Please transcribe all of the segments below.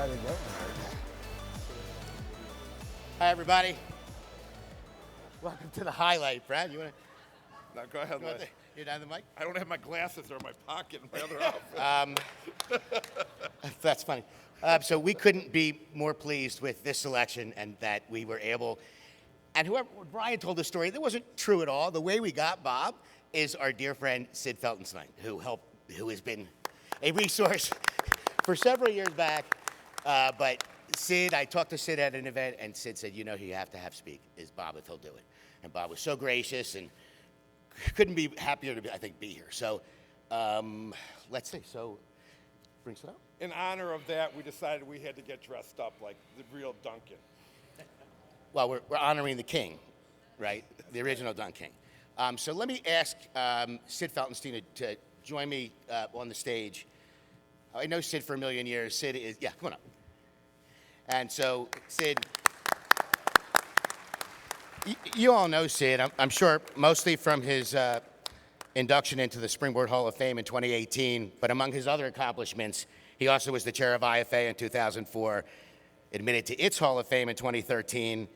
got it going. Hi, everybody. Welcome to the highlight, Brad. You want to? No, go ahead, Les. You're down the mic? I don't have my glasses. They're in my pocket in my other outfit. That's funny. So we couldn't be more pleased with this selection and that we were able, and Brian told the story, that wasn't true at all. The way we got Bob is our dear friend Sid Feltenstein, who has been a resource for several years back. But Sid, I talked to Sid at an event, and Sid said, you know who you have to have speak is Bob if he'll do it. And Bob was so gracious and couldn't be happier to, be here. So let's see. So brings it up. In honor of that, we decided we had to get dressed up like the real DunKing. Well, we're honoring the king, right? The original DunKing. So let me ask Sid Feltenstein to join me on the stage. I know Sid for a million years. Sid is, yeah, come on up. And so, Sid, you all know Sid, I'm sure, mostly from his induction into the Springboard Hall of Fame in 2018, but among his other accomplishments, he also was the chair of IFA in 2004, admitted to its Hall of Fame in 2013,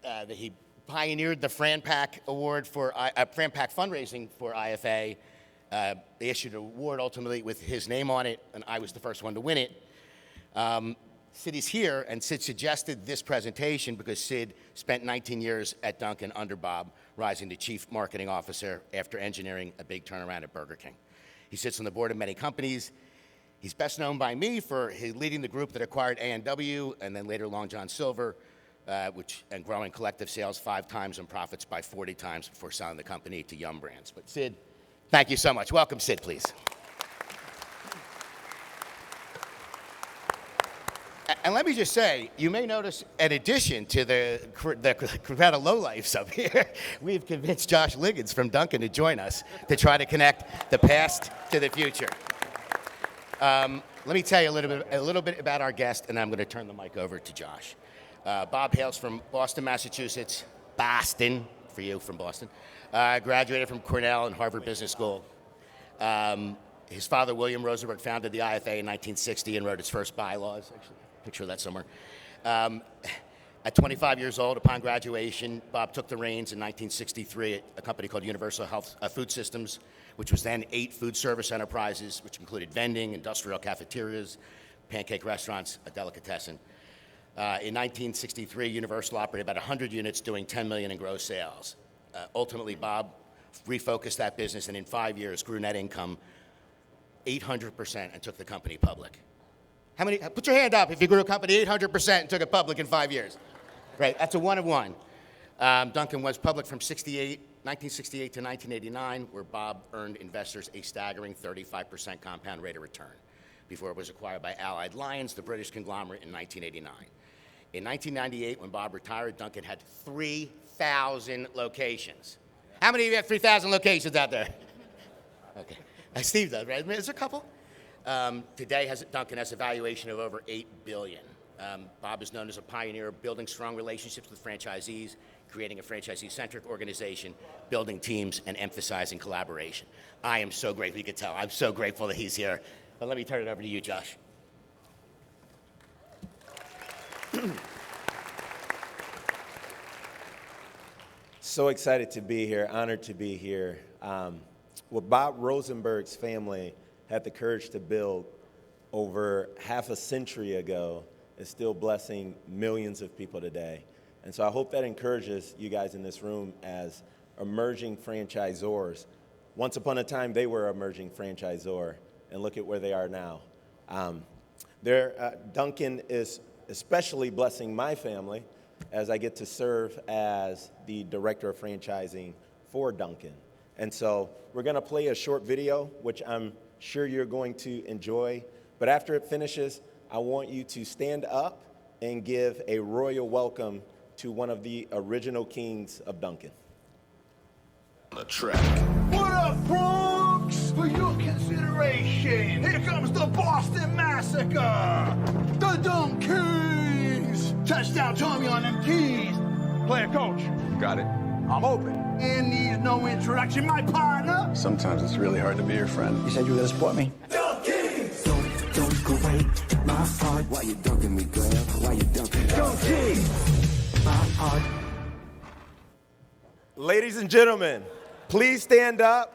that he pioneered the FranPac Award for FranPac fundraising for IFA. They issued an award ultimately with his name on it, and I was the first one to win it. Sid is here, and Sid suggested this presentation because Sid spent 19 years at DunKing under Bob, rising to Chief Marketing Officer after engineering a big turnaround at Burger King. He sits on the board of many companies. He's best known by me for his leading the group that acquired A&W and then later Long John Silver, and growing collective sales 5 times and profits by 40 times before selling the company to Yum Brands. But Sid, thank you so much. Welcome, Sid, please. And let me just say, you may notice, in addition to the crowd of lowlifes up here, we've convinced Josh Liggins from DunKing to join us to try to connect the past to the future. Let me tell you a little bit about our guest, and I'm going to turn the mic over to Josh. Bob hails from Boston, Massachusetts. Boston, for you from Boston. Graduated from Cornell and Harvard Business School. His father, William Rosenberg, founded the IFA in 1960 and wrote its first bylaws. Actually, picture that somewhere. At 25 years old, upon graduation, Bob took the reins in 1963 at a company called Universal Health Food Systems, which was then 8 food service enterprises, which included vending, industrial cafeterias, pancake restaurants, a delicatessen. In 1963, Universal operated about 100 units, doing $10 million in gross sales. Ultimately, Bob refocused that business, and in 5 years, grew net income 800% and took the company public. How many? Put your hand up if you grew a company 800% and took it public in 5 years. Right, that's a 1 of 1. DunKing was public from 1968 to 1989, where Bob earned investors a staggering 35% compound rate of return before it was acquired by Allied Lions, the British conglomerate, in 1989. In 1998, when Bob retired, DunKing had 3,000 locations. How many of you have 3,000 locations out there? Okay. Steve does, right? There's a couple. Today, DunKing has a valuation of over $8 billion. Bob is known as a pioneer of building strong relationships with franchisees, creating a franchisee-centric organization, building teams, and emphasizing collaboration. I am so grateful, you can tell. I'm so grateful that he's here. But let me turn it over to you, Josh. So excited to be here, honored to be here. What Bob Rosenberg's family had the courage to build over half a century ago is still blessing millions of people today. And so I hope that encourages you guys in this room as emerging franchisors. Once upon a time, they were emerging franchisor, and look at where they are now. DunKing is especially blessing my family as I get to serve as the director of franchising for DunKing. And so we're going to play a short video, which I'm sure you're going to enjoy. But after it finishes, I want you to stand up and give a royal welcome to one of the original kings of DunKing. The track. What up, Bronx? For your consideration, here comes the Boston Massacre. The DunKings. Touchdown, Tommy on them keys. Player coach. Got it. I'm open. And needs no introduction, my partner. Sometimes it's really hard to be your friend. You said you were gonna support me. DunKings. Don't go away, my father. Why you dunking me, girl? Why you dunking me? DunKing. Ladies and gentlemen, please stand up.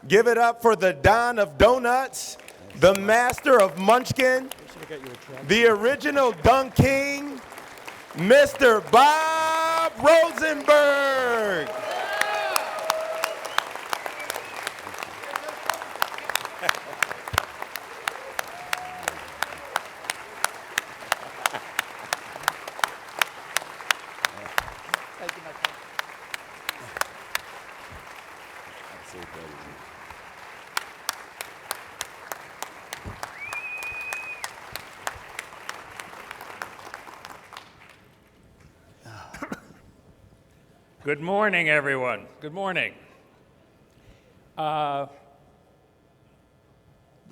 Give it up for the Don of Donuts, the master of Munchkin, the original DunKing, Mr. Bob Rosenberg. Good morning, everyone. Good morning. The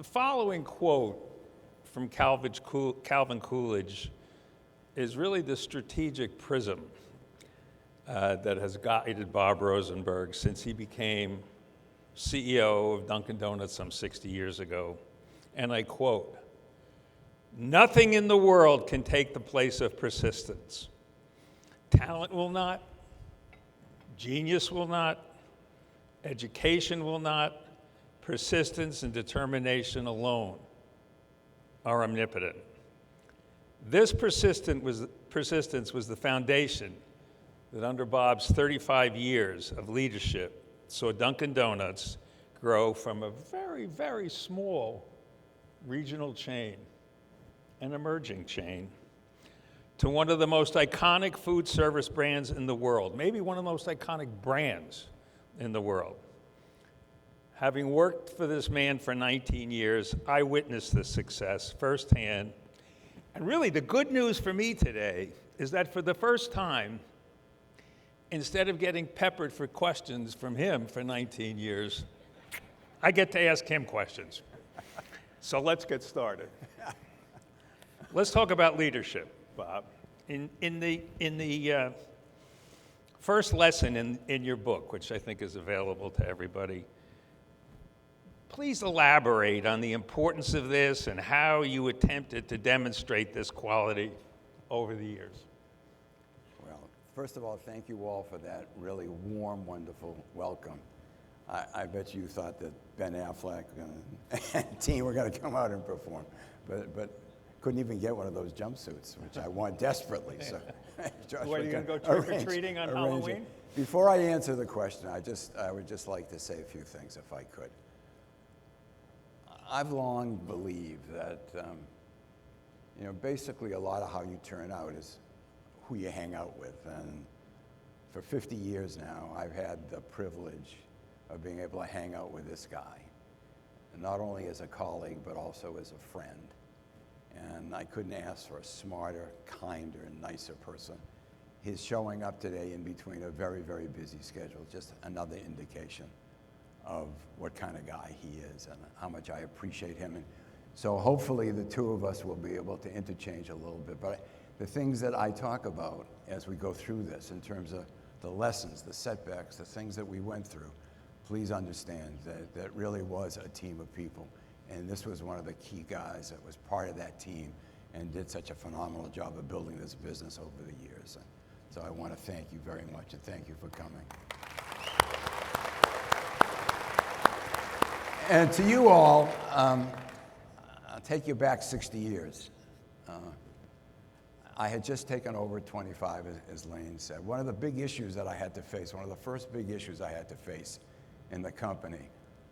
following quote from Calvin Coolidge is really the strategic prism that has guided Bob Rosenberg since he became CEO of Dunkin' Donuts some 60 years ago. And I quote, "Nothing in the world can take the place of persistence. Talent will not, genius will not, education will not, persistence and determination alone are omnipotent." This persistence was the foundation that under Bob's 35 years of leadership saw Dunkin' Donuts grow from a very, very small regional chain, an emerging chain, to one of the most iconic food service brands in the world, maybe one of the most iconic brands in the world. Having worked for this man for 19 years, I witnessed this success firsthand. And really, the good news for me today is that for the first time, instead of getting peppered for questions from him for 19 years, I get to ask him questions. So let's get started. Let's talk about leadership, Bob. In the first lesson in your book, which I think is available to everybody, please elaborate on the importance of this and how you attempted to demonstrate this quality over the years. Well, first of all, thank you all for that really warm, wonderful welcome. I bet you thought that Ben Affleck and team were going to come out and perform, but couldn't even get one of those jumpsuits, which I want desperately. So, Josh, What, are you going to go trick-or-treating on Halloween? Before I answer the question, I would just like to say a few things if I could. I've long believed that, basically a lot of how you turn out is who you hang out with. And for 50 years now, I've had the privilege of being able to hang out with this guy, and not only as a colleague, but also as a friend. And I couldn't ask for a smarter, kinder, and nicer person. His showing up today in between a very, very busy schedule, just another indication of what kind of guy he is and how much I appreciate him. And so hopefully the two of us will be able to interchange a little bit. But the things that I talk about as we go through this in terms of the lessons, the setbacks, the things that we went through, please understand that that really was a team of people. And this was one of the key guys that was part of that team and did such a phenomenal job of building this business over the years. And so I want to thank you very much and thank you for coming. And to you all, I'll take you back 60 years. I had just taken over 25, as Lane said. One of the big issues that I had to face, one of the first big issues I had to face in the company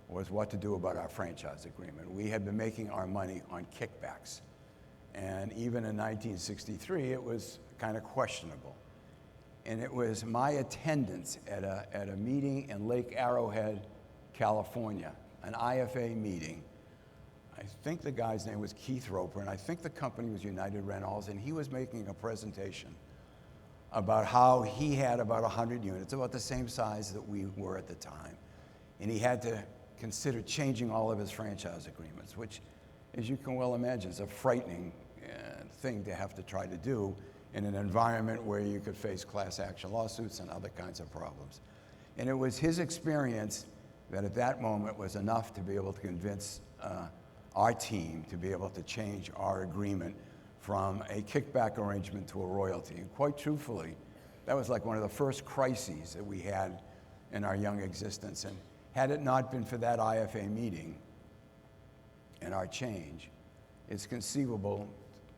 was what to do about our franchise agreement. We had been making our money on kickbacks. And even in 1963, it was kind of questionable. And it was my attendance at a meeting in Lake Arrowhead, California, an IFA meeting. I think the guy's name was Keith Roper, and I think the company was United Rentals, and he was making a presentation about how he had about 100 units, about the same size that we were at the time. And he had to consider changing all of his franchise agreements, which, as you can well imagine, is a frightening thing to have to try to do in an environment where you could face class action lawsuits and other kinds of problems. And it was his experience that at that moment was enough to be able to convince our team to be able to change our agreement from a kickback arrangement to a royalty. And quite truthfully, that was like one of the first crises that we had in our young existence. And had it not been for that IFA meeting and our change, it's conceivable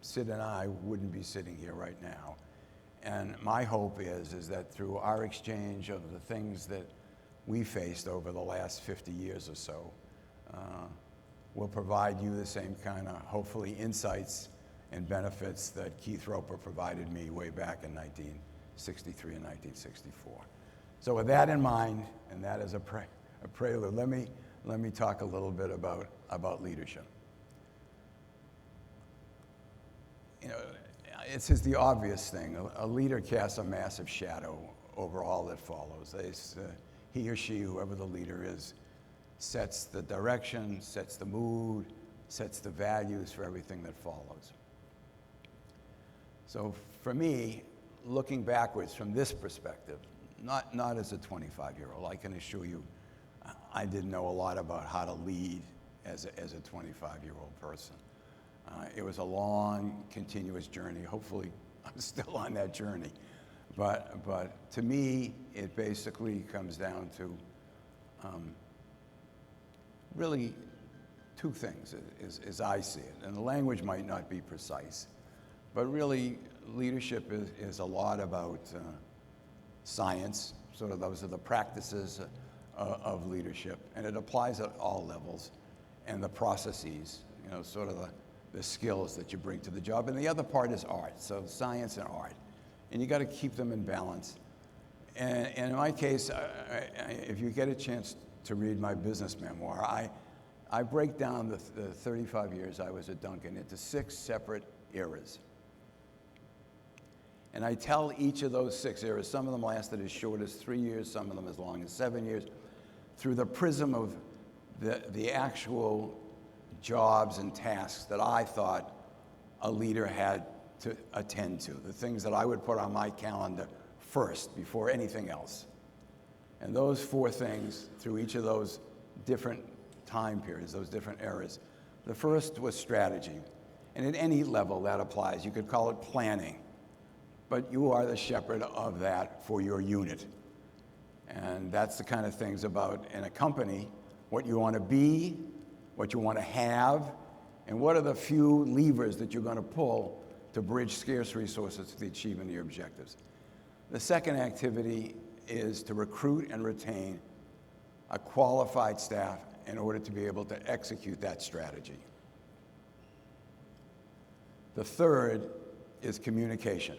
Sid and I wouldn't be sitting here right now. And my hope is that through our exchange of the things that we faced over the last 50 years or so, we'll provide you the same kind of, hopefully, insights and benefits that Keith Roper provided me way back in 1963 and 1964. So with that in mind, and that as a prelude, let me talk a little bit about leadership. You know, it's just the obvious thing. A leader casts a massive shadow over all that follows. He or she, whoever the leader is, sets the direction, sets the mood, sets the values for everything that follows. So for me, looking backwards from this perspective, not as a 25-year-old, I can assure you I didn't know a lot about how to lead as a 25-year-old person. It was a long, continuous journey. Hopefully, I'm still on that journey. But to me, it basically comes down to really two things, as I see it. And the language might not be precise, but really, leadership is a lot about science. Sort of those are the practices of leadership, and it applies at all levels, and the processes, you know, sort of the skills that you bring to the job. And the other part is art, so science and art. And you got to keep them in balance. And in my case, if you get a chance to read my business memoir, I break down the 35 years I was at DunKing into 6 separate eras. And I tell each of those 6 eras, some of them lasted as short as 3 years, some of them as long as 7 years, through the prism of the actual jobs and tasks that I thought a leader had to attend to, the things that I would put on my calendar first before anything else. And those 4 things through each of those different time periods, those different eras. The first was strategy. And at any level that applies. You could call it planning, but you are the shepherd of that for your unit. And that's the kind of things about in a company, what you want to be, what you want to have, and what are the few levers that you're going to pull to bridge scarce resources to the achievement of your objectives. The second activity is to recruit and retain a qualified staff in order to be able to execute that strategy. The third is communication.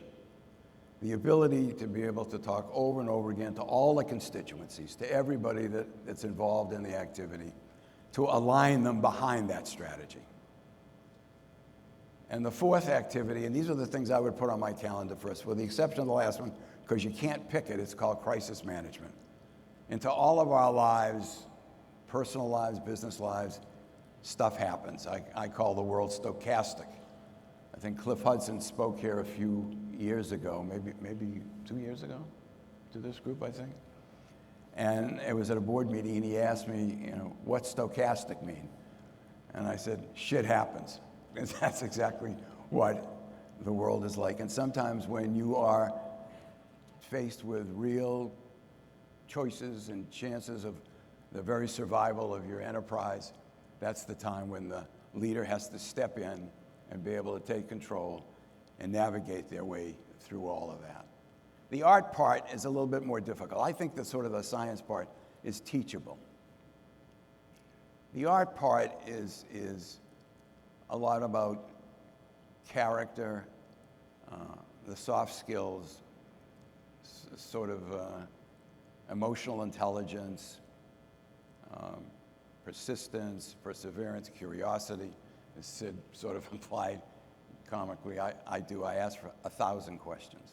The ability to be able to talk over and over again to all the constituencies, to everybody that's involved in the activity, to align them behind that strategy. And the fourth activity, and these are the things I would put on my calendar first, with the exception of the last one, because you can't pick it, it's called crisis management. Into all of our lives, personal lives, business lives, stuff happens. I call the world stochastic. I think Cliff Hudson spoke here a few years ago, maybe 2 years ago, to this group, I think. And it was at a board meeting, and he asked me, you know, what's stochastic mean? And I said, shit happens. And that's exactly what the world is like. And sometimes when you are faced with real choices and chances of the very survival of your enterprise, that's the time when the leader has to step in and be able to take control and navigate their way through all of that. The art part is a little bit more difficult. I think that sort of the science part is teachable. The art part is a lot about character, the soft skills, sort of emotional intelligence, persistence, perseverance, curiosity, as Sid sort of implied comically. I ask for 1,000 questions.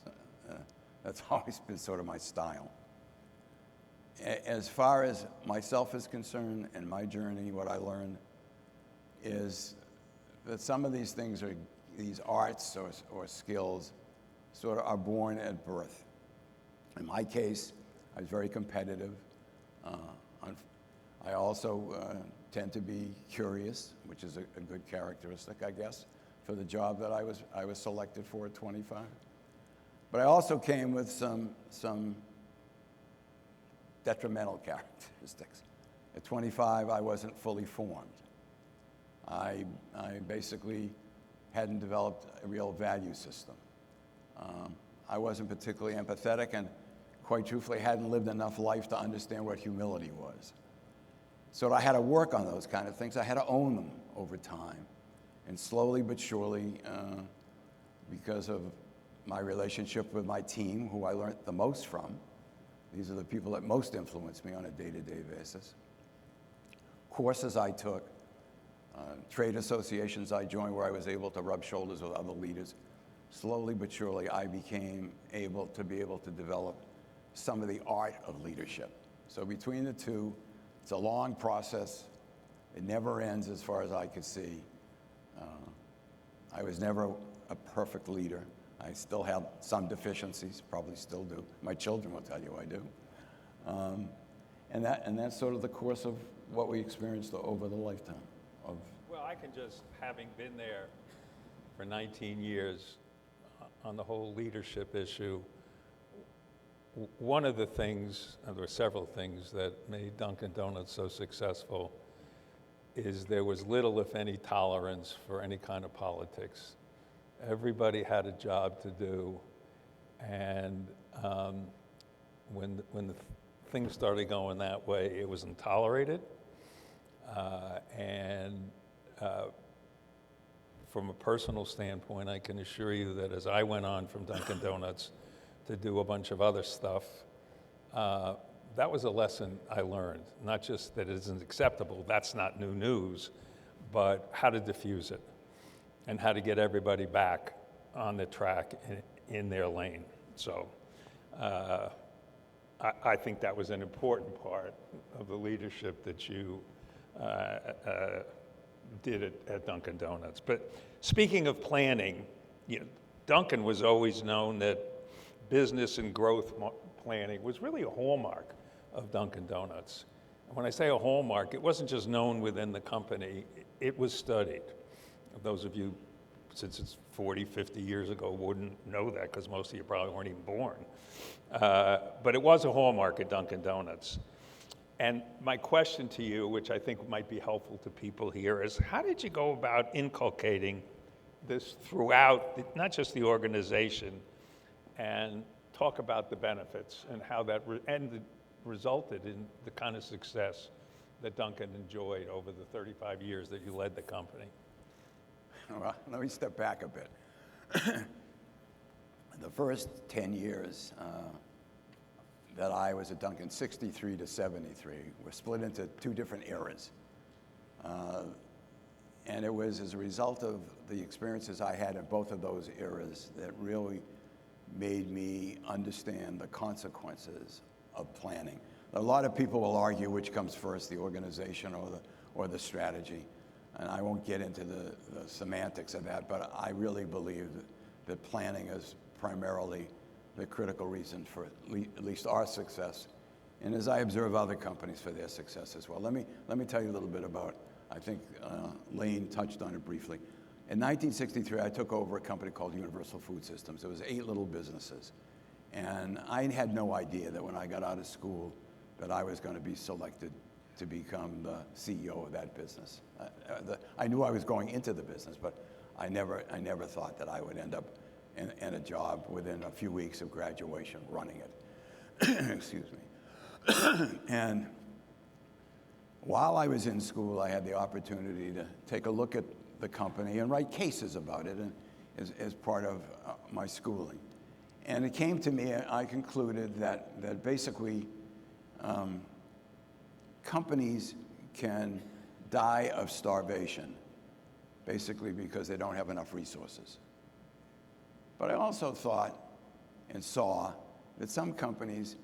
That's always been sort of my style. As far as myself is concerned and my journey, what I learned is that some of these things are, these arts or skills sort of are born at birth. In my case, I was very competitive. I also tend to be curious, which is a good characteristic, I guess, for the job that I was selected for at 25. But I also came with some detrimental characteristics. At 25, I wasn't fully formed. I basically hadn't developed a real value system. I wasn't particularly empathetic, and quite truthfully, hadn't lived enough life to understand what humility was. So I had to work on those kind of things. I had to own them over time. And slowly but surely, because of my relationship with my team, who I learned the most from, these are the people that most influence me on a day-to-day basis. Courses I took, trade associations I joined where I was able to rub shoulders with other leaders. Slowly but surely, I became able to develop some of the art of leadership. So between the two, it's a long process. It never ends as far as I could see. I was never a perfect leader. I still have some deficiencies, probably still do. My children will tell you I do. And that's sort of the course of what we experienced over the lifetime of. Well, I can just, having been there for 19 years on the whole leadership issue, one of the things, and there were several things that made Dunkin' Donuts so successful, is there was little, if any, tolerance for any kind of politics. Everybody had a job to do, and when the things started going that way, it wasn't tolerated. From a personal standpoint, I can assure you that as I went on from Dunkin' Donuts to do a bunch of other stuff, that was a lesson I learned. Not just that it isn't acceptable, that's not new news, but how to diffuse it and how to get everybody back on the track in their lane. So I think that was an important part of the leadership that you did at Dunkin' Donuts. But speaking of planning, Dunkin' was always known that business and growth planning was really a hallmark of Dunkin' Donuts. And when I say a hallmark, it wasn't just known within the company, it was studied. Those of you, since it's 40, 50 years ago, wouldn't know that because most of you probably weren't even born. But it was a hallmark at Dunkin' Donuts. And my question to you, which I think might be helpful to people here, is how did you go about inculcating this throughout, not just the organization, and talk about the benefits and how that resulted in the kind of success that Dunkin' enjoyed over the 35 years that you led the company? Well, let me step back a bit. The first 10 years that I was at Dunkin', 63 to 73, were split into two different eras. And it was as a result of the experiences I had in both of those eras that really made me understand the consequences of planning. A lot of people will argue which comes first, the organization or the strategy. And I won't get into the semantics of that, but I really believe that planning is primarily the critical reason for at least our success, and as I observe other companies for their success as well. Let me tell you a little bit about, I think Lane touched on it briefly. In 1963, I took over a company called Universal Food Systems. It was 8 little businesses. And I had no idea that when I got out of school that I was going to be selected to become the CEO of that business. I knew I was going into the business, but I never thought that I would end up in a job within a few weeks of graduation running it. Excuse me. And while I was in school, I had the opportunity to take a look at the company and write cases about it as part of my schooling. And it came to me, I concluded that basically companies can die of starvation, basically because they don't have enough resources. But I also thought and saw that some companies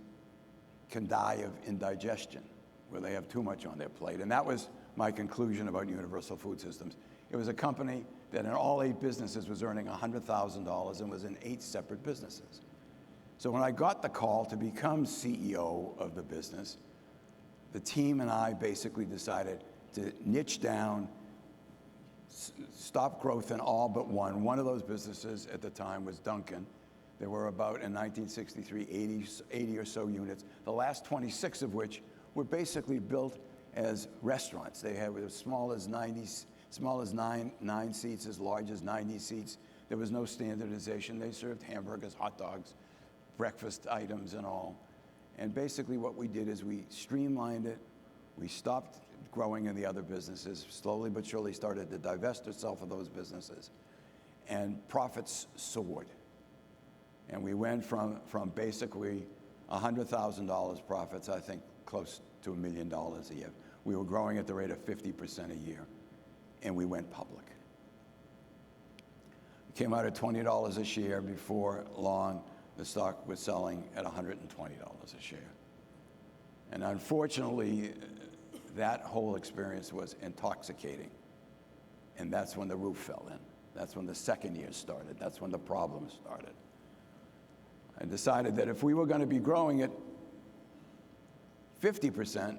can die of indigestion, where they have too much on their plate. And that was my conclusion about Universal Food Systems. It was a company that in all 8 businesses was earning $100,000 and was in 8 separate businesses. So when I got the call to become CEO of the business, the team and I basically decided to niche down, stopped growth in all but one. One of those businesses at the time was DunKing. There were about, in 1963, 80 or so units, the last 26 of which were basically built as restaurants. They had as small as 9 seats, as large as 90 seats. There was no standardization. They served hamburgers, hot dogs, breakfast items and all. And basically what we did is we streamlined it. We stopped growing in the other businesses, slowly but surely started to divest itself of those businesses. And profits soared. And we went from basically $100,000 profits, I think close to $1 million a year. We were growing at the rate of 50% a year, and we went public. We came out at $20 a share. Before long, the stock was selling at $120 a share. And unfortunately, that whole experience was intoxicating. And that's when the roof fell in. That's when the second year started. That's when the problems started. I decided that if we were going to be growing at 50%,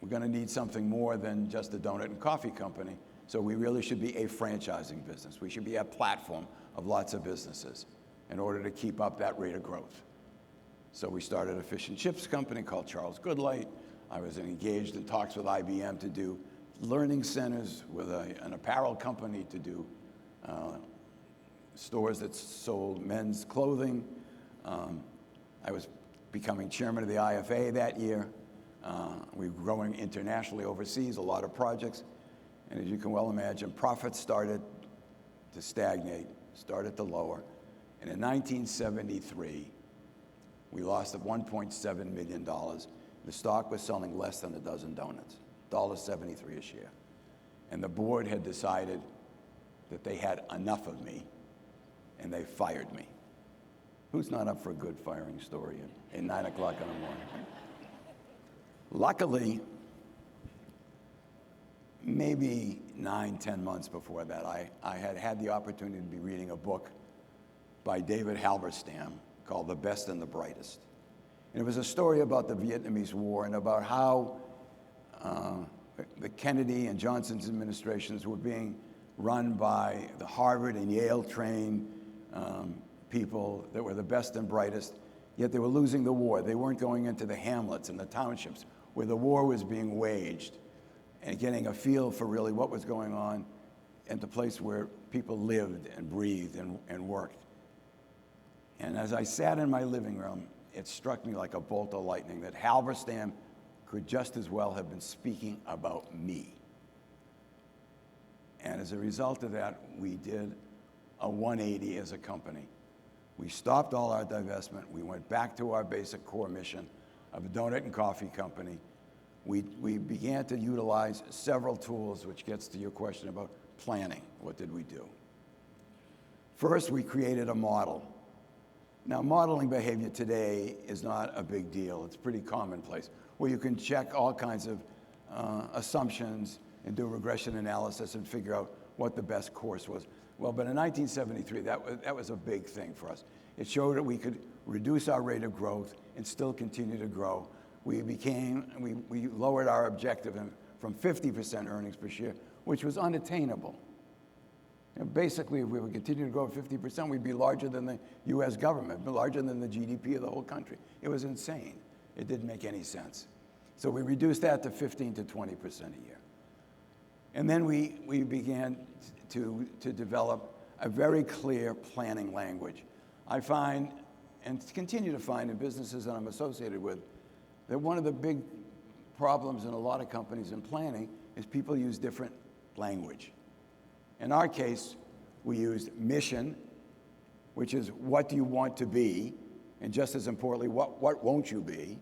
we're going to need something more than just a donut and coffee company. So we really should be a franchising business. We should be a platform of lots of businesses in order to keep up that rate of growth. So we started a fish and chips company called Charles Goodlight. I was engaged in talks with IBM to do learning centers, with an apparel company to do stores that sold men's clothing. I was becoming chairman of the IFA that year. We were growing internationally overseas, a lot of projects. And as you can well imagine, profits started to stagnate, started to lower. And in 1973, we lost $1.7 million. The stock was selling less than a dozen donuts, $1.73 a share. And the board had decided that they had enough of me, and they fired me. Who's not up for a good firing story at 9 o'clock in the morning? Luckily, maybe 9-10 months before that, I had had the opportunity to be reading a book by David Halberstam called The Best and the Brightest. And it was a story about the Vietnamese War and about how the Kennedy and Johnson's administrations were being run by the Harvard and Yale trained people that were the best and brightest, yet they were losing the war. They weren't going into the hamlets and the townships where the war was being waged and getting a feel for really what was going on in the place where people lived and breathed and worked. And as I sat in my living room, it struck me like a bolt of lightning that Halberstam could just as well have been speaking about me. And as a result of that, we did a 180 as a company. We stopped all our divestment. We went back to our basic core mission of a donut and coffee company. We began to utilize several tools, which gets to your question about planning. What did we do? First, we created a model. Now, modeling behavior today is not a big deal. It's pretty commonplace, where you can check all kinds of assumptions and do regression analysis and figure out what the best course was. Well, but in 1973, that was a big thing for us. It showed that we could reduce our rate of growth and still continue to grow. We lowered our objective from 50% earnings per share, which was unattainable. And basically, if we would continue to grow at 50%, we'd be larger than the US government, larger than the GDP of the whole country. It was insane. It didn't make any sense. So we reduced that to 15 to 20% a year. And then we began to develop a very clear planning language. I find, and continue to find in businesses that I'm associated with, that one of the big problems in a lot of companies in planning is people use different language. In our case, we used mission, which is what do you want to be, and just as importantly, what won't you be?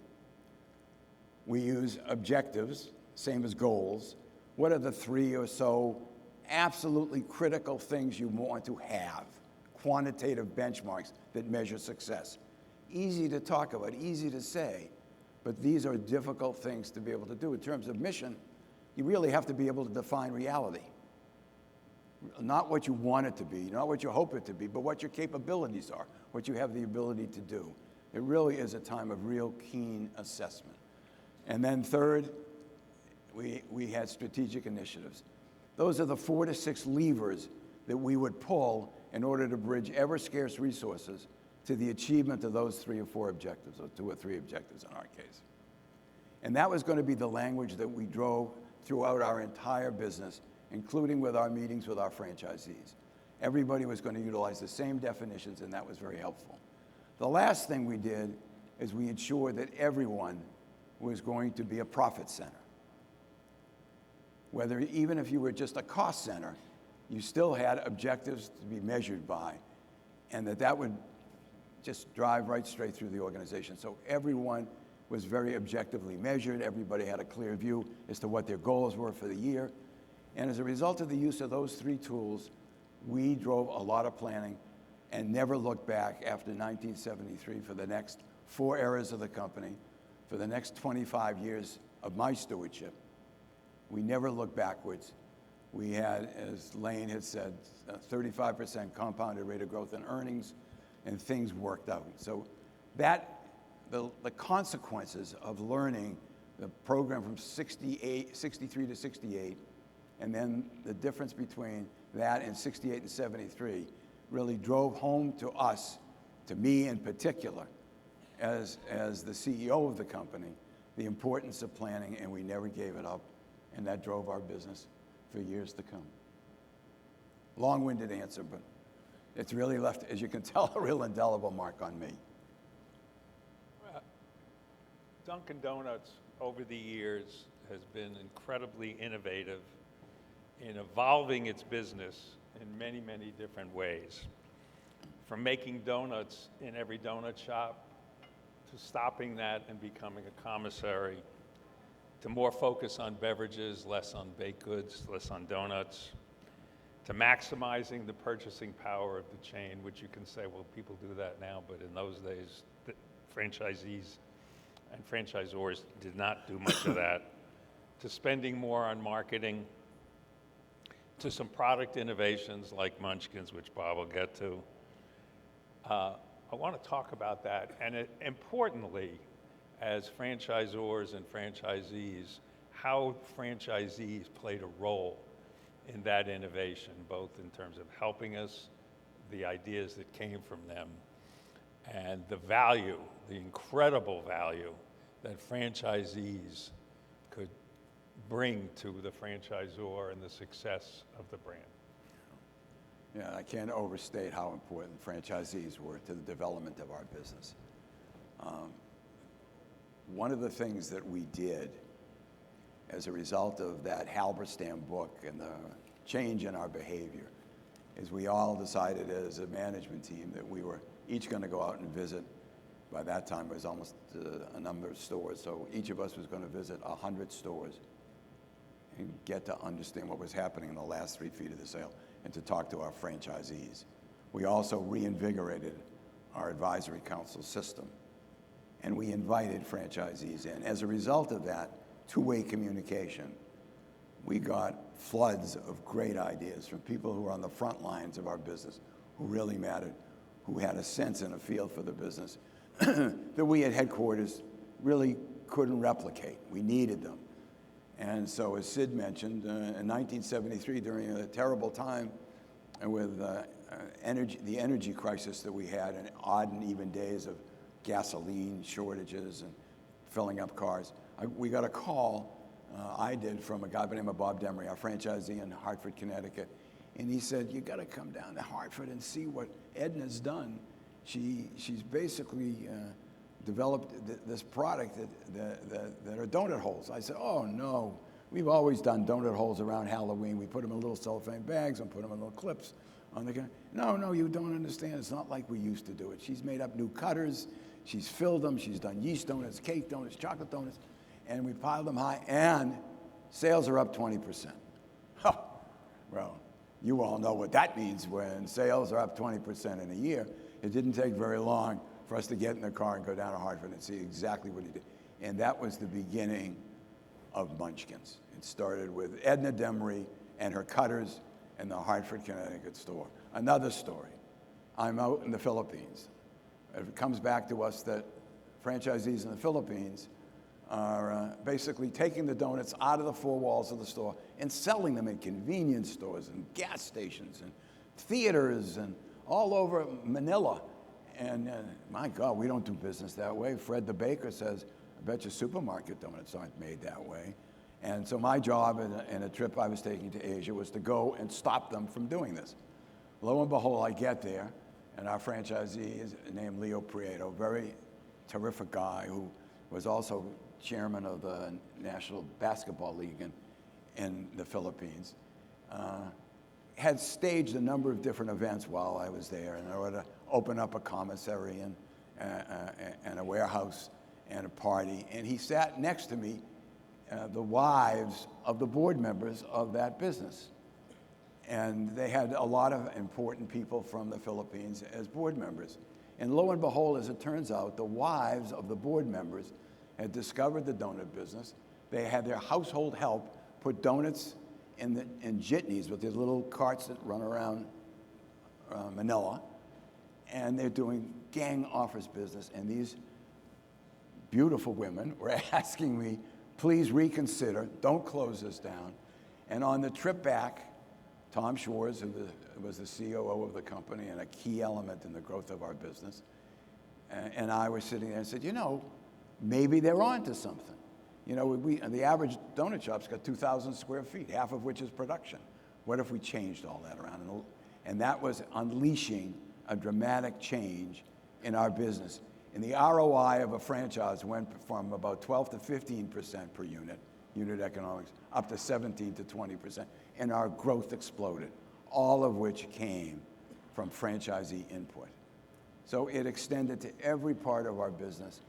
We use objectives, same as goals. What are the 3 or so absolutely critical things you want to have? Quantitative benchmarks that measure success. Easy to talk about, easy to say, but these are difficult things to be able to do. In terms of mission, you really have to be able to define reality. Not what you want it to be, not what you hope it to be, but what your capabilities are, what you have the ability to do. It really is a time of real keen assessment. And then third, we had strategic initiatives. Those are the 4 to 6 levers that we would pull in order to bridge ever scarce resources to the achievement of those 3 or 4 objectives, or 2 or 3 objectives in our case. And that was going to be the language that we drove throughout our entire business, including with our meetings with our franchisees. Everybody was going to utilize the same definitions, and that was very helpful. The last thing we did is we ensured that everyone was going to be a profit center. Whether, even if you were just a cost center, you still had objectives to be measured by, and that would just drive right straight through the organization. So everyone was very objectively measured. Everybody had a clear view as to what their goals were for the year. And as a result of the use of those 3 tools, we drove a lot of planning and never looked back after 1973 for the next 4 eras of the company, for the next 25 years of my stewardship. We never looked backwards. We had, as Lane had said, a 35% compounded rate of growth in earnings, and things worked out. So the consequences of learning the program from 63 to 68, and then the difference between that and 68 and 73 really drove home to us, to me in particular, as the CEO of the company, the importance of planning, and we never gave it up, and that drove our business for years to come. Long-winded answer, but it's really left, as you can tell, a real indelible mark on me. Dunkin' Donuts over the years has been incredibly innovative in evolving its business in many, many different ways. From making donuts in every donut shop, to stopping that and becoming a commissary, to more focus on beverages, less on baked goods, less on donuts, to maximizing the purchasing power of the chain, which you can say, well, people do that now, but in those days, the franchisees and franchisors did not do much of that, to spending more on marketing, to some product innovations like Munchkins, which Bob will get to. I want to talk about that, and importantly, as franchisors and franchisees, how franchisees played a role in that innovation, both in terms of helping us, the ideas that came from them, and the value, the incredible value that franchisees could bring to the franchisor and the success of the brand. Yeah, I can't overstate how important franchisees were to the development of our business. One of the things that we did as a result of that Halberstam book and the change in our behavior is we all decided as a management team that we were each going to go out and visit. By that time, it was almost a number of stores, so each of us was going to visit 100 stores and get to understand what was happening in the last 3 feet of the sale and to talk to our franchisees. We also reinvigorated our advisory council system, and we invited franchisees in. As a result of that two-way communication, we got floods of great ideas from people who were on the front lines of our business, who really mattered, who had a sense and a feel for the business that we at headquarters really couldn't replicate. We needed them. And so, as Sid mentioned, in 1973, during a terrible time with the energy crisis that we had, and odd and even days of gasoline shortages and filling up cars, we got a call, I did, from a guy by the name of Bob Demery, our franchisee in Hartford, Connecticut. And he said, you got to come down to Hartford and see what Edna's done. She's basically developed this product that are donut holes. I said, oh no, we've always done donut holes around Halloween. We put them in little cellophane bags and put them in little clips on the gun. No, you don't understand. It's not like we used to do it. She's made up new cutters. She's filled them. She's done yeast donuts, cake donuts, chocolate donuts, and we piled them high, and sales are up 20%. Oh, well, you all know what that means when sales are up 20% in a year. It didn't take very long for us to get in the car and go down to Hartford and see exactly what he did. And that was the beginning of Munchkins. It started with Edna Demery and her cutters in the Hartford, Connecticut store. Another story. I'm out in the Philippines. It comes back to us that franchisees in the Philippines are basically taking the donuts out of the four walls of the store and selling them in convenience stores and gas stations and theaters and all over Manila. And my God, we don't do business that way. Fred the baker says, I bet your supermarket donuts aren't made that way. And so my job in a trip I was taking to Asia was to go and stop them from doing this. Lo and behold, I get there, and our franchisee is named Leo Prieto, very terrific guy who was also chairman of the National Basketball League in the Philippines. Had staged a number of different events while I was there in order to open up a commissary and a warehouse and a party. And he sat next to me, the wives of the board members of that business. And they had a lot of important people from the Philippines as board members. And lo and behold, as it turns out, the wives of the board members had discovered the donut business. They had their household help put donuts in jitneys with these little carts that run around Manila. And they're doing gang office business. And these beautiful women were asking me, please reconsider, don't close this down. And on the trip back, Tom Schwartz, who was the COO of the company and a key element in the growth of our business, and I were sitting there and said, you know, maybe they're onto something. You know, the average donut shop's got 2,000 square feet, half of which is production. What if we changed all that around? And that was unleashing a dramatic change in our business. And the ROI of a franchise went from about 12 to 15% per unit economics, up to 17 to 20%. And our growth exploded, all of which came from franchisee input. So it extended to every part of our business.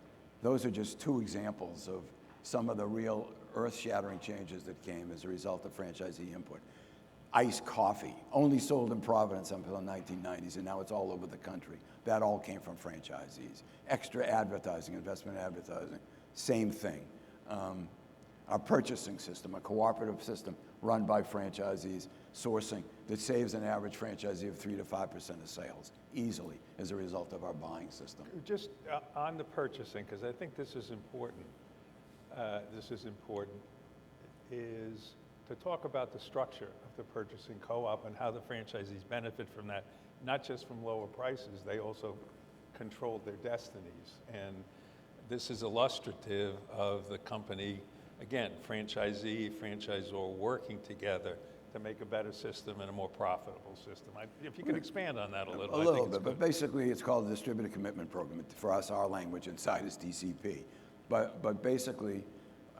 Those are just two examples of some of the real earth-shattering changes that came as a result of franchisee input. Iced coffee, only sold in Providence until the 1990s, and now it's all over the country. That all came from franchisees. Extra advertising, investment advertising, same thing. Our purchasing system, a cooperative system run by franchisees, sourcing that saves an average franchisee of 3 to 5% of sales easily as a result of our buying system. Just on the purchasing, because I think this is important. Is to talk about the structure of the purchasing co-op and how the franchisees benefit from that, not just from lower prices, they also controlled their destinies. And this is illustrative of the company, again, franchisee, franchisor working together to make a better system and a more profitable system. If you could expand on that a little. A little bit, but basically it's called the Distributed Commitment Program. For us, our language inside is DCP. But basically,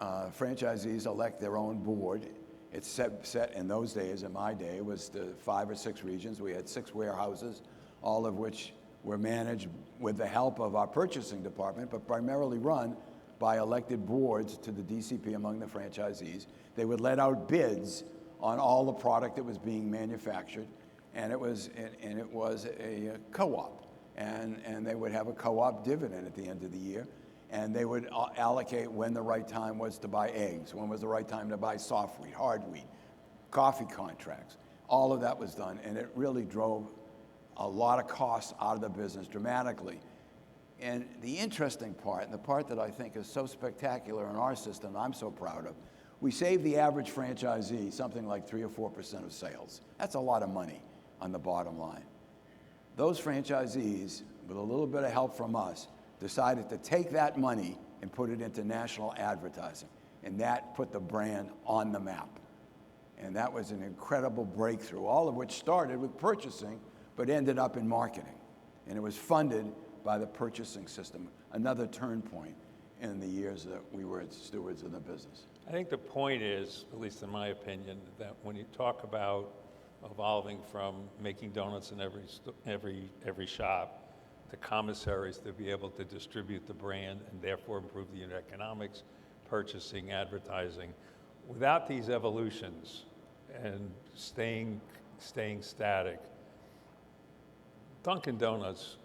franchisees elect their own board. It's set in those days, in my day, it was the 5 or 6 regions. We had 6 warehouses, all of which were managed with the help of our purchasing department, but primarily run by elected boards to the DCP among the franchisees. They would let out bids on all the product that was being manufactured, and it was a co-op, and they would have a co-op dividend at the end of the year. And they would allocate when the right time was to buy eggs, when was the right time to buy soft wheat, hard wheat, coffee contracts. All of that was done, and it really drove a lot of costs out of the business dramatically. And the interesting part, and the part that I think is so spectacular in our system, I'm so proud of, we saved the average franchisee something like 3 or 4% of sales. That's a lot of money on the bottom line. Those franchisees, with a little bit of help from us, decided to take that money and put it into national advertising. And that put the brand on the map. And that was an incredible breakthrough, all of which started with purchasing, but ended up in marketing. And it was funded by the purchasing system, another turn point in the years that we were stewards of the business. I think the point is, at least in my opinion, that when you talk about evolving from making donuts in every shop, to commissaries to be able to distribute the brand and therefore improve the unit economics, purchasing, advertising. Without these evolutions and staying static, Dunkin' Donuts,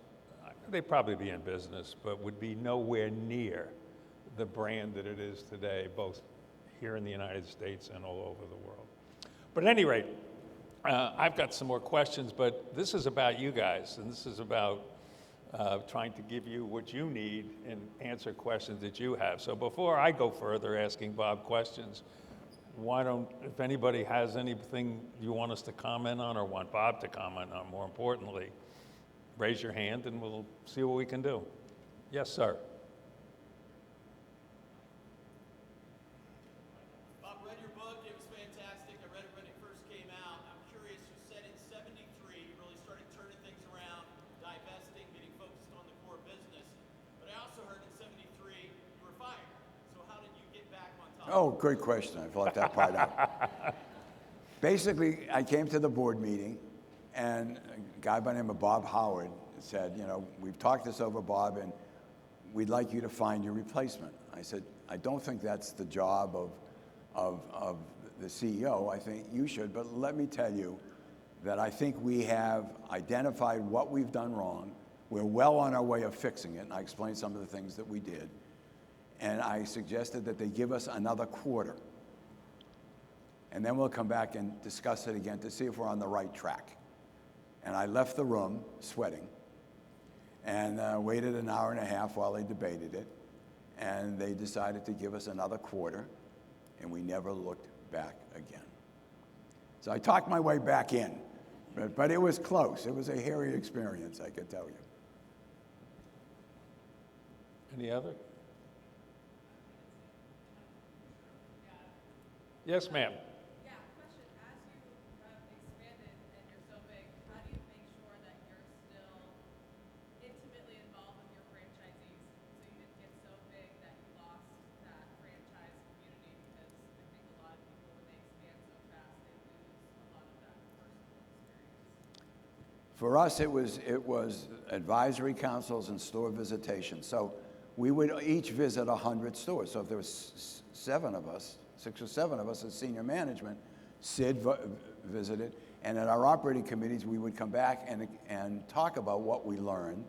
they'd probably be in business, but would be nowhere near the brand that it is today, both here in the United States and all over the world. But at any rate, I've got some more questions, but this is about you guys, and this is about trying to give you what you need and answer questions that you have. So before I go further asking Bob questions, why don't, if anybody has anything you want us to comment on or want Bob to comment on, more importantly, raise your hand and we'll see what we can do. Yes, sir. Bob, read your book. It was fantastic. I read it when it first came out. I'm curious, you said in '73 you really started turning things around, divesting, getting focused on the core business. But I also heard in '73 you were fired. So how did you get back on top? Oh, good question. I left that part out. Basically, I came to the board meeting, and a guy by the name of Bob Howard said, you know, we've talked this over, Bob, and we'd like you to find your replacement. I said, I don't think that's the job of the CEO. I think you should, but let me tell you that I think we have identified what we've done wrong. We're well on our way of fixing it, and I explained some of the things that we did. And I suggested that they give us another quarter. And then we'll come back and discuss it again to see if we're on the right track. And I left the room sweating and waited an hour and a half while they debated it. And they decided to give us another quarter, and we never looked back again. So I talked my way back in, but it was close. It was a hairy experience, I could tell you. Any other? Yes, ma'am. Yeah, question. As you have expanded and you're so big, how do you make sure that you're still intimately involved with your franchisees so you didn't get so big that you lost that franchise community? Because I think a lot of people, when they expand so fast, they lose a lot of that personal experience. For us, it was advisory councils and store visitations. So we would each visit 100 stores. So if there was 7 of us, 6 or 7 of us as senior management, Sid visited, and at our operating committees, we would come back and talk about what we learned.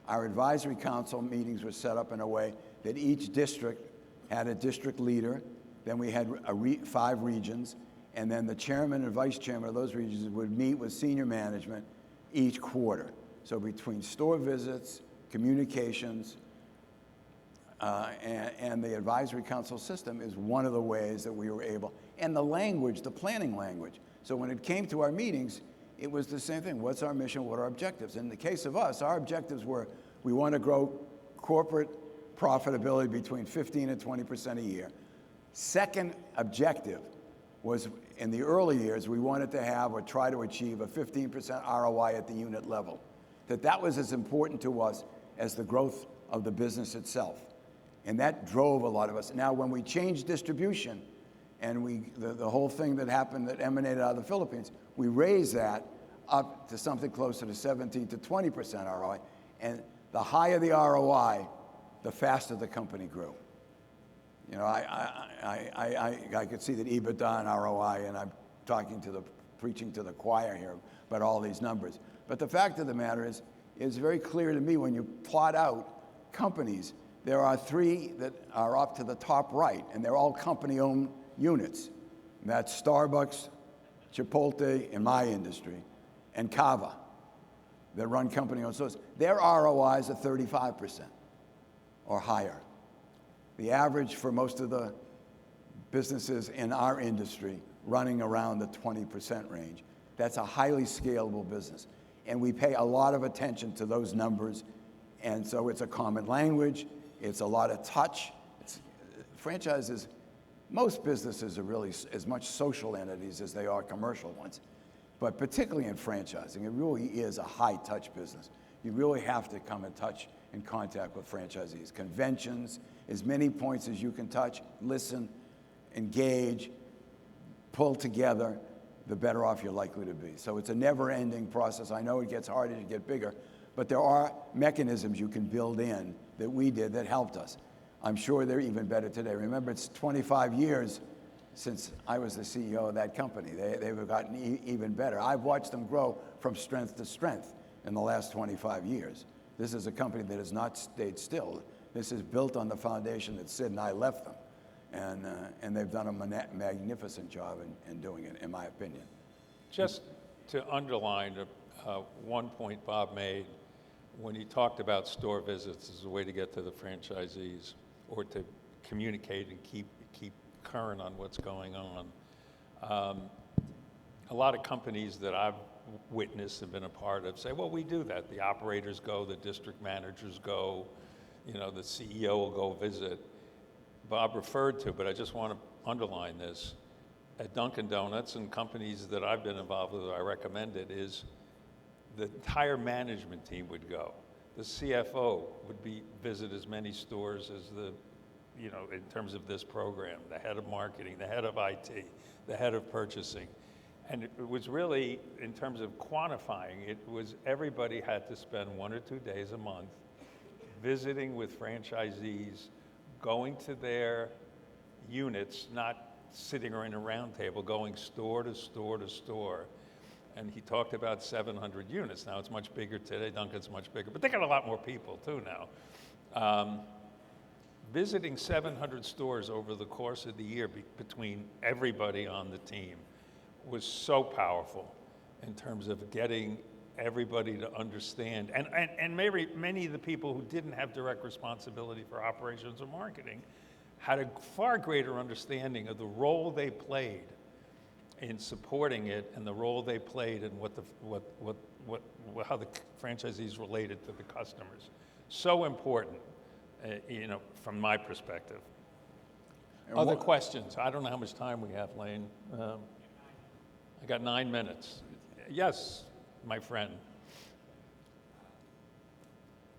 Our advisory council meetings were set up in a way that each district had a district leader, then we had 5 regions, and then the chairman and vice chairman of those regions would meet with senior management each quarter. So between store visits, communications, and the advisory council system is one of the ways that we were able, and the language, the planning language. So when it came to our meetings, it was the same thing. What's our mission? What are our objectives? In the case of us, our objectives were we want to grow corporate profitability between 15 and 20% a year. Second objective was in the early years, we wanted to have or try to achieve a 15% ROI at the unit level. That was as important to us as the growth of the business itself. And that drove a lot of us. Now, when we changed distribution and the whole thing that happened that emanated out of the Philippines, we raised that up to something closer to 17 to 20% ROI. And the higher the ROI, the faster the company grew. You know, I could see that EBITDA and ROI, and I'm preaching to the choir here about all these numbers. But the fact of the matter is, it's very clear to me when you plot out companies, there are 3 that are up to the top right, and they're all company-owned units. And that's Starbucks, Chipotle in my industry, and Cava that run company-owned stores. Their ROIs are 35% or higher. The average for most of the businesses in our industry running around the 20% range. That's a highly scalable business. And we pay a lot of attention to those numbers. And so it's a common language. It's a lot of touch. Franchises, most businesses are really as much social entities as they are commercial ones. But particularly in franchising, it really is a high-touch business. You really have to come in contact with franchisees. Conventions, as many points as you can touch, listen, engage, pull together, the better off you're likely to be. So it's a never-ending process. I know it gets harder to get bigger, but there are mechanisms you can build in that we did that helped us. I'm sure they're even better today. Remember, it's 25 years since I was the CEO of that company. They've gotten even better. I've watched them grow from strength to strength in the last 25 years. This is a company that has not stayed still. This is built on the foundation that Sid and I left them. And they've done a magnificent job in doing it, in my opinion. Just to underline one point Bob made, when he talked about store visits as a way to get to the franchisees or to communicate and keep current on what's going on. A lot of companies that I've witnessed and been a part of say, well, we do that. The operators go, the district managers go, the CEO will go visit. Bob referred to, but I just want to underline this. At Dunkin' Donuts and companies that I've been involved with, I recommend it, is the entire management team would go. The CFO would visit as many stores as in terms of this program, the head of marketing, the head of IT, the head of purchasing. And it was really, in terms of quantifying, it was everybody had to spend 1 or 2 days a month visiting with franchisees, going to their units, not sitting around a round table, going store to store to store. And he talked about 700 units. Now it's much bigger today. Dunkin's much bigger, but they got a lot more people too now. Visiting 700 stores over the course of the year between everybody on the team was so powerful in terms of getting everybody to understand. And maybe many of the people who didn't have direct responsibility for operations or marketing had a far greater understanding of the role they played in supporting it and the role they played in how the franchisees related to the customers. So important, from my perspective. Other questions? I don't know how much time we have, Lane. I got 9 minutes. Yes, my friend.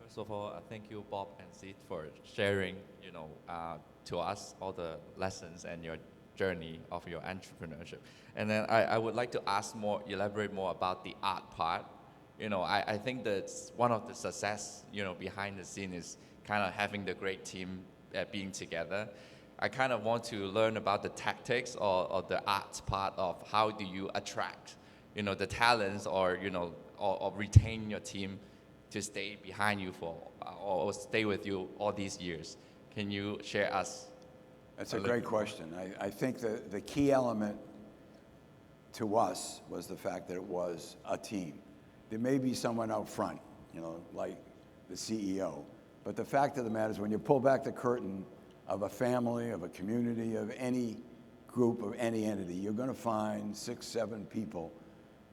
First of all, thank you, Bob and Sid, for sharing, to us all the lessons and your journey of your entrepreneurship. And then I would like to elaborate more about the art part. I think that one of the success, behind the scene is kind of having the great team being together. I kind of want to learn about the tactics or the art part of how do you attract, the talents or retain your team to stay behind you or stay with you all these years. Can you share us? That's a great question. I think the key element to us was the fact that it was a team. There may be someone out front, like the CEO, but the fact of the matter is when you pull back the curtain of a family, of a community, of any group, of any entity, you're going to find 6, 7 people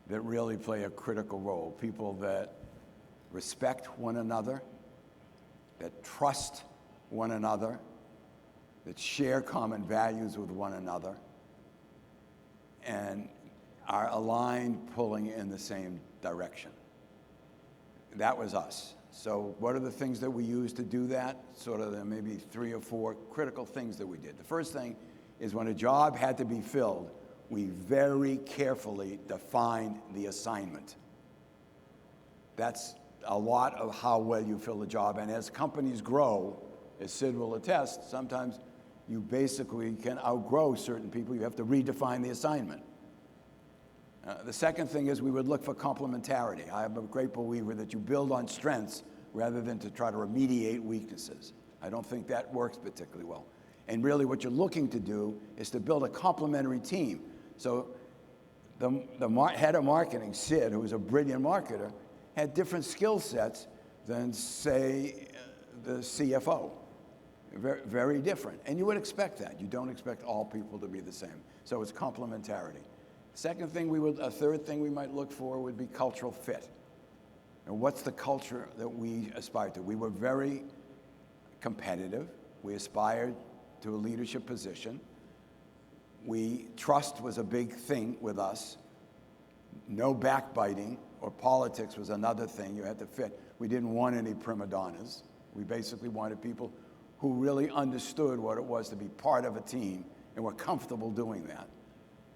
that really play a critical role. People that respect one another, that trust one another, that share common values with one another, and are aligned, pulling in the same direction. That was us. So what are the things that we used to do that? Sort of maybe 3 or 4 critical things that we did. The first thing is when a job had to be filled, we very carefully defined the assignment. That's a lot of how well you fill the job. And as companies grow, as Sid will attest, sometimes you basically can outgrow certain people. You have to redefine the assignment. The second thing is we would look for complementarity. I am a great believer that you build on strengths rather than to try to remediate weaknesses. I don't think that works particularly well. And really what you're looking to do is to build a complementary team. So the head of marketing, Sid, who was a brilliant marketer, had different skill sets than, say, the CFO. Very, very different. And you would expect that. You don't expect all people to be the same. So it's complementarity. A third thing we might look for would be cultural fit. And what's the culture that we aspire to? We were very competitive. We aspired to a leadership position. Trust was a big thing with us. No backbiting or politics was another thing you had to fit. We didn't want any prima donnas. We basically wanted people who really understood what it was to be part of a team and were comfortable doing that.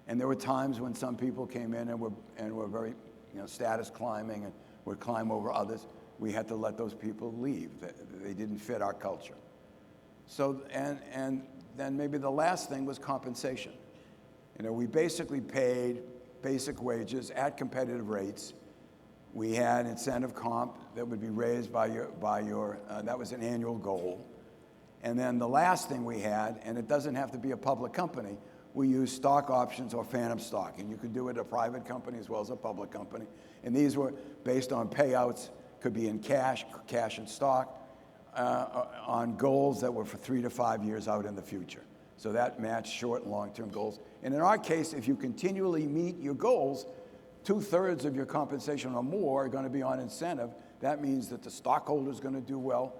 And there were times when some people came in and were very, status climbing and would climb over others. We had to let those people leave. They didn't fit our culture. So, and then maybe the last thing was compensation. We basically paid basic wages at competitive rates. We had incentive comp that would be raised by your that was an annual goal. And then the last thing we had, and it doesn't have to be a public company, we use stock options or phantom stock. And you could do it at a private company as well as a public company. And these were based on payouts could be in cash and stock, on goals that were for 3 to 5 years out in the future. So that matched short and long-term goals. And in our case, if you continually meet your goals, 2/3 of your compensation or more are going to be on incentive. That means that the stockholder's going to do well,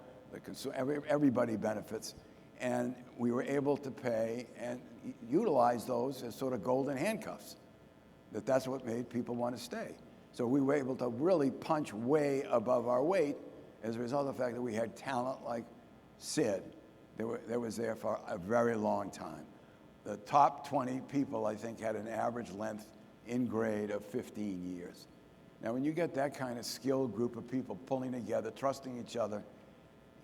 everybody benefits. And we were able to pay and utilize those as sort of golden handcuffs. That's what made people want to stay. So we were able to really punch way above our weight as a result of the fact that we had talent like Sid that was there for a very long time. The top 20 people, I think, had an average length in grade of 15 years. Now, when you get that kind of skilled group of people pulling together, trusting each other,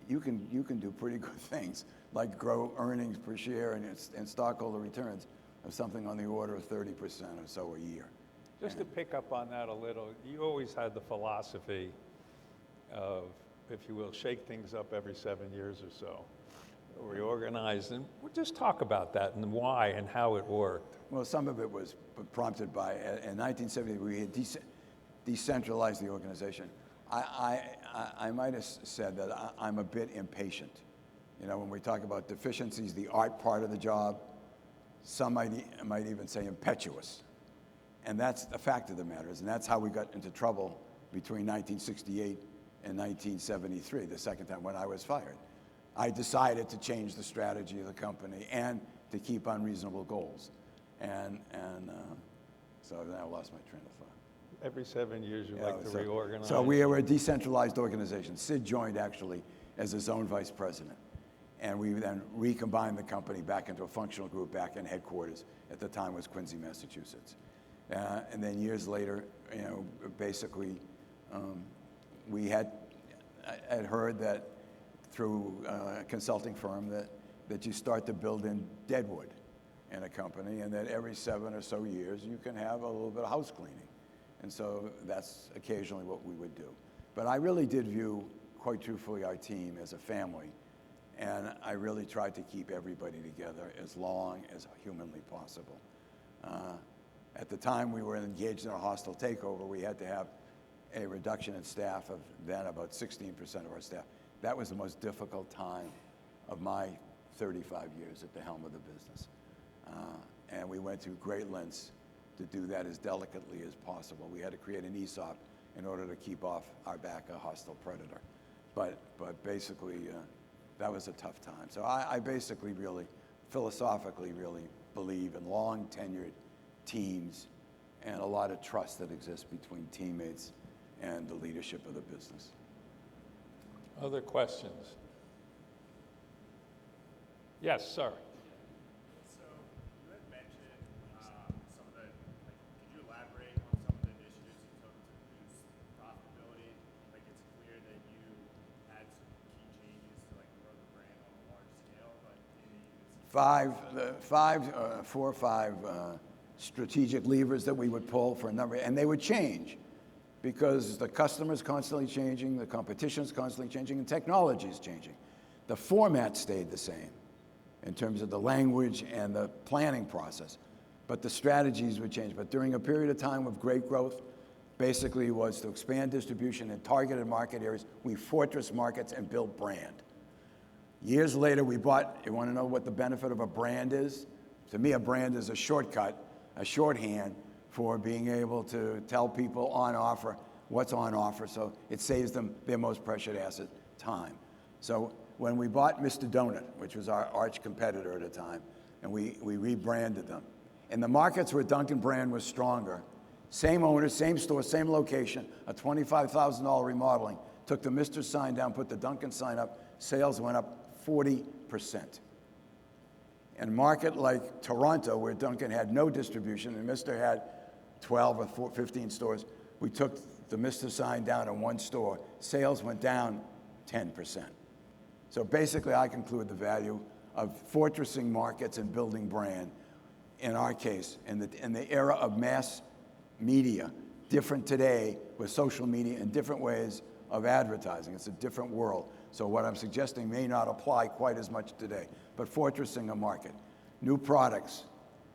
you can do pretty good things, like grow earnings per share and stockholder returns of something on the order of 30% or so a year. Just to pick up on that a little, you always had the philosophy of, if you will, shake things up every 7 years or so, reorganize, and we'll just talk about that and why and how it worked. Well, some of it was prompted by, in 1970, we had decentralized the organization. I might have said that I'm a bit impatient. You know, when we talk about deficiencies, the art part of the job, some might even say impetuous. And that's the fact of the matter is, and that's how we got into trouble between 1968 and 1973, the second time when I was fired. I decided to change the strategy of the company and to keep unreasonable goals. So then I lost my train of thought. Every 7 years you like to reorganize. So we were a decentralized organization. Sid joined actually as his own vice president. And we then recombined the company back into a functional group back in headquarters. At the time was Quincy, Massachusetts. And then years later, you know, basically we had heard that through a consulting firm that you start to build in deadwood in a company, and that every 7 or so years you can have a little bit of house cleaning. And so that's occasionally what we would do. But I really did view, quite truthfully, our team as a family. And I really tried to keep everybody together as long as humanly possible. At the time we were engaged in a hostile takeover, we had to have a reduction in staff of then about 16% of our staff. That was the most difficult time of my 35 years at the helm of the business. And we went through great lengths to do that as delicately as possible. We had to create an ESOP in order to keep off our back a hostile predator. But basically, that was a tough time. So I basically really, philosophically really believe in long tenured teams and a lot of trust that exists between teammates and the leadership of the business. Other questions? Yes, sir. So you had mentioned some of the, could you elaborate on some of the initiatives you took to boost profitability? Like, it's clear that you had some key changes to grow the brand on a large scale, but maybe you could 4 or 5 strategic levers that we would pull for a number, and they would change because the customer's constantly changing, the competition's constantly changing, and technology is changing. The format stayed the same in terms of the language and the planning process, but the strategies would change. But during a period of time of great growth, basically was to expand distribution in targeted market areas. We fortress markets and build brand. Years later, we bought, you want to know what the benefit of a brand is? To me, a brand is a shortcut, a shorthand for being able to tell people on offer what's on offer, so it saves them their most precious asset, time. So when we bought Mr. Donut, which was our arch competitor at the time, and we rebranded them, in the markets where Dunkin' brand was stronger, same owner, same store, same location, a $25,000 remodeling, took the Mr. sign down, put the Dunkin' sign up, sales went up 40%. In a market like Toronto, where Dunkin' had no distribution and Mr. had 12 or 15 stores, we took the Mr. sign down in 1 store. Sales went down 10%. So basically, I conclude the value of fortressing markets and building brand, in our case, in the era of mass media, different today with social media and different ways of advertising. It's a different world. So what I'm suggesting may not apply quite as much today, but fortressing a market, new products,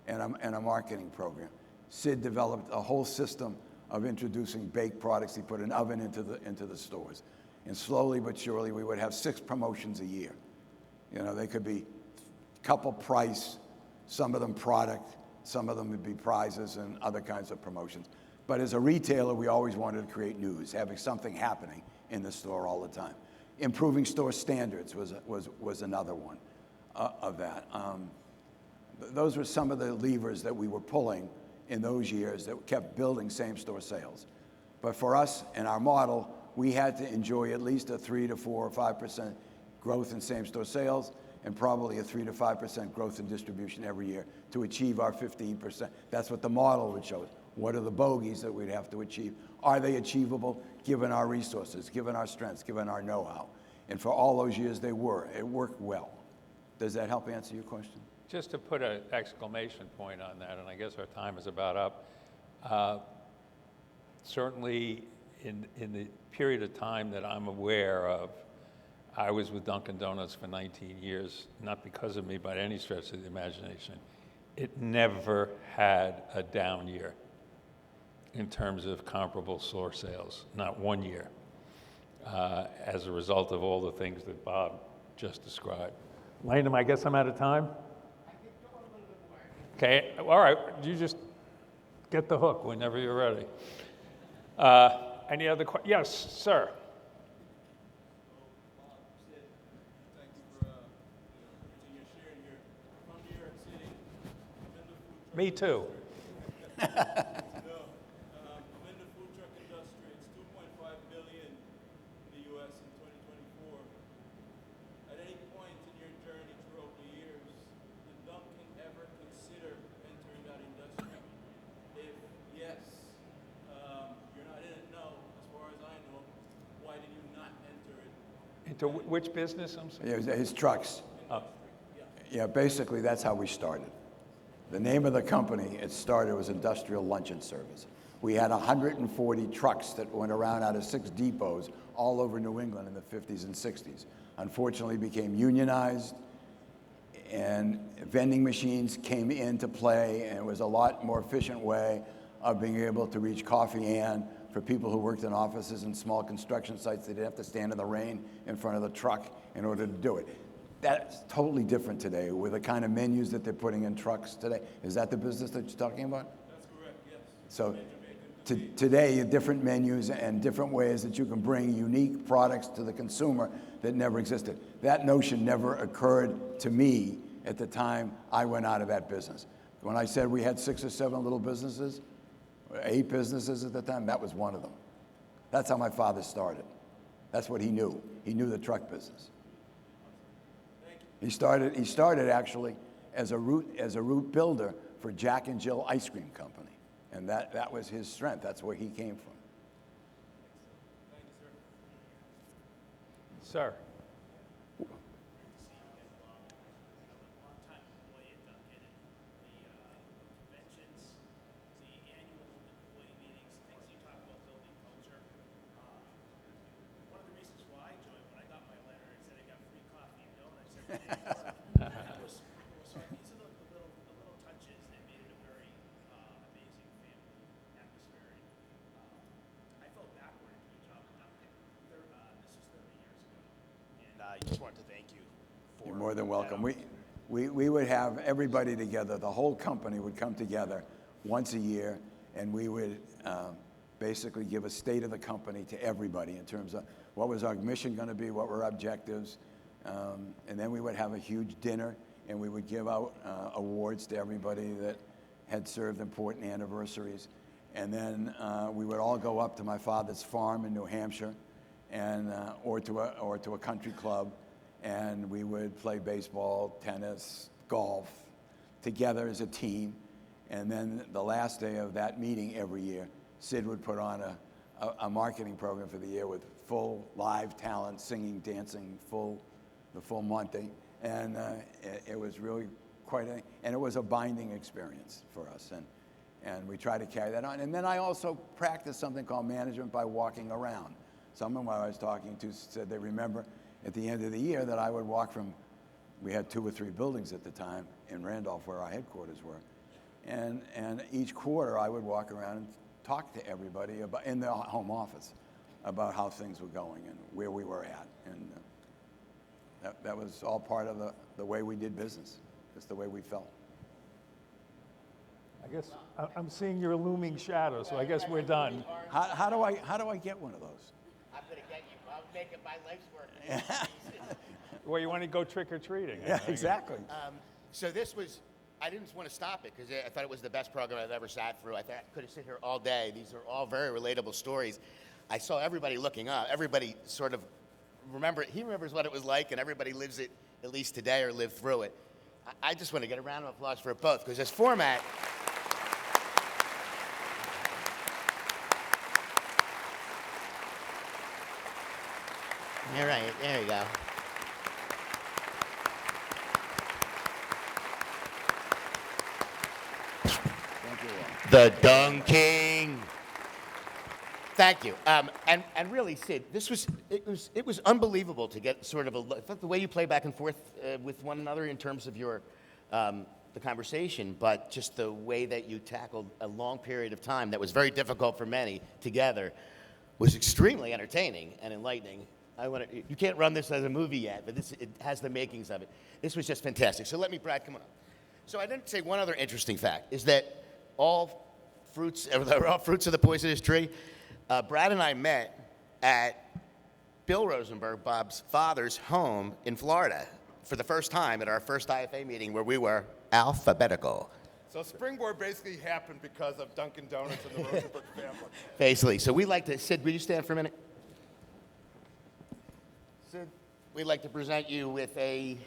and a marketing program. Sid developed a whole system of introducing baked products. He put an oven into the stores. And slowly but surely, we would have 6 promotions a year. You know, they could be couple price, some of them product, some of them would be prizes and other kinds of promotions. But as a retailer, we always wanted to create news, having something happening in the store all the time. Improving store standards was another one of that. Those were some of the levers that we were pulling in those years that kept building same-store sales. But for us and our model, we had to enjoy at least a 3 to 4 or 5% growth in same-store sales and probably a 3 to 5% growth in distribution every year to achieve our 15%. That's what the model would show us. What are the bogeys that we'd have to achieve? Are they achievable given our resources, given our strengths, given our know-how? And for all those years, they were. It worked well. Does that help answer your question? Just to put an exclamation point on that, and I guess our time is about up, certainly in the period of time that I'm aware of, I was with Dunkin' Donuts for 19 years, not because of me by any stretch of the imagination. It never had a down year in terms of comparable store sales, not one year, as a result of all the things that Bob just described. Landon, I guess I'm out of time? I could go a little bit more. Okay, all right, you just get the hook whenever you're ready. Any other questions? Yes, sir. Me too. I'm in the food truck industry. It's $2.5 billion in the U.S. in 2024. At any point in your journey throughout the years, did DunKing ever consider entering that industry? If yes, you're not in it now, as far as I know. Why did you not enter it? Into which business? I'm sorry. Yeah, his trucks. Yeah, basically that's how we started. The name of the company, it started, was Industrial Luncheon Service. We had 140 trucks that went around out of 6 depots all over New England in the 50s and 60s. Unfortunately, became unionized, and vending machines came into play, and it was a lot more efficient way of being able to reach coffee and for people who worked in offices and small construction sites. They didn't have to stand in the rain in front of the truck in order to do it. That's totally different today with the kind of menus that they're putting in trucks today. Is that the business that you're talking about? That's correct, yes. So today, different menus and different ways that you can bring unique products to the consumer that never existed. That notion never occurred to me at the time I went out of that business. When I said we had 6 or 7 little businesses, 8 businesses at the time, that was one of them. That's how my father started. That's what he knew. He knew the truck business. He started actually as a route builder for Jack and Jill Ice Cream Company, and that was his strength. That's where he came from. Thank you, sir. Sir. I just wanted to thank you for You're more than welcome. We would have everybody together. The whole company would come together once a year, and we would basically give a state of the company to everybody in terms of what was our mission going to be, what were our objectives, and then we would have a huge dinner, and we would give out awards to everybody that had served important anniversaries. And then we would all go up to my father's farm in New Hampshire, and or to a country club, and we would play baseball, tennis, golf together as a team. And then the last day of that meeting every year, Sid would put on a marketing program for the year with full live talent, singing, dancing, the full Monty. And it was really and it was a binding experience for us. And we try to carry that on. And then I also practiced something called management by walking around. Someone I was talking to said they remember at the end of the year that I would walk from, we had 2 or 3 buildings at the time in Randolph where our headquarters were. And each quarter I would walk around and talk to everybody about, in the home office about how things were going and where we were at. And that was all part of the way we did business. It's the way we felt. I guess I'm seeing your looming shadow, so I guess we're done. How do I get one of those? I'm going to get you. I'll make it my life's work. Well, you want to go trick-or-treating. Yeah, exactly. So this was, I didn't want to stop it because I thought it was the best program I've ever sat through. I thought I could have sit here all day. These are all very relatable stories. I saw everybody looking up. Everybody sort of he remembers what it was like, and everybody lives it at least today or lived through it. I just want to get a round of applause for both because this format. All right, there you go. The DunKing. Thank you. And really, Sid, it was unbelievable to get sort of the way you play back and forth with one another in terms of your the conversation, but just the way that you tackled a long period of time that was very difficult for many together was extremely entertaining and enlightening. You can't run this as a movie yet, but it has the makings of it. This was just fantastic. So Brad, come on up. So I didn't say one other interesting fact is that all fruits of the poisonous tree. Brad and I met at Bill Rosenberg, Bob's father's home in Florida for the first time at our first IFA meeting where we were alphabetical. So Springboard basically happened because of Dunkin' Donuts and the Rosenberg family. Basically. So Sid, will you stand for a minute? Sid, we'd like to present you with a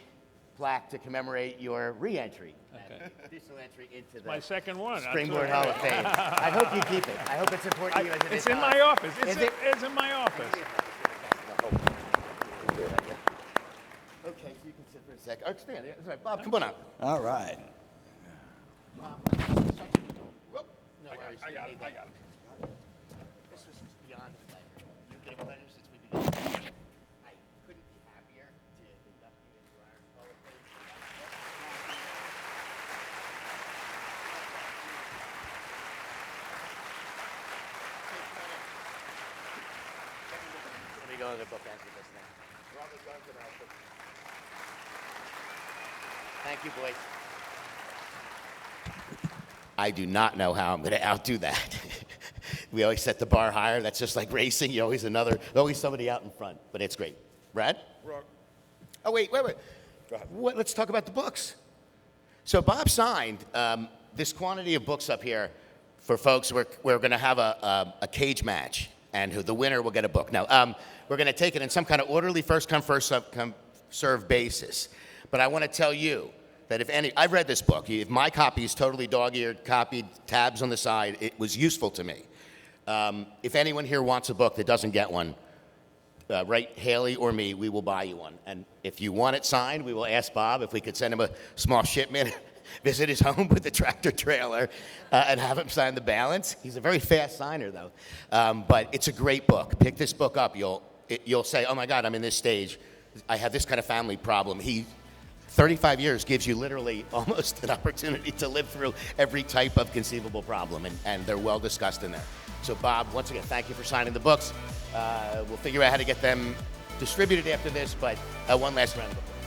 plaque to commemorate your re-entry. Okay. Official entry into the My second one. Springboard Hall of Fame. I hope you keep it. I hope it's important to you as it is. It's in my office. It's in my office. Okay, so you can sit for a sec. Oh, stand. That's right. Bob, come on up. All right. Whoop. No worries. I got it. This was beyond a pleasure. You've been a pleasure since we began. I couldn't be happier to induct you into our Hall of Fame. Let me go to the bookends with this thing. Thank you, boys. I do not know how I'm going to outdo that. We always set the bar higher. That's just like racing. You always somebody out in front, but it's great. Brad? Wrong. Oh, wait. Go ahead. Let's talk about the books. So Bob signed this quantity of books up here for folks. We're going to have a cage match, and the winner will get a book. Now, we're going to take it in some kind of orderly first-come, first-served basis. But I want to tell you that I've read this book. If my copy is totally dog-eared, copied, tabs on the side, it was useful to me. If anyone here wants a book that doesn't get one, write Haley or me, we will buy you one. And if you want it signed, we will ask Bob if we could send him a small shipment, visit his home with the tractor trailer, and have him sign the balance. He's a very fast signer, though. But it's a great book. Pick this book up. You'll say, oh, my God, I'm in this stage. I have this kind of family problem. 35 years gives you literally almost an opportunity to live through every type of conceivable problem, and they're well discussed in there. So, Bob, once again, thank you for signing the books. We'll figure out how to get them distributed after this, but one last round of applause.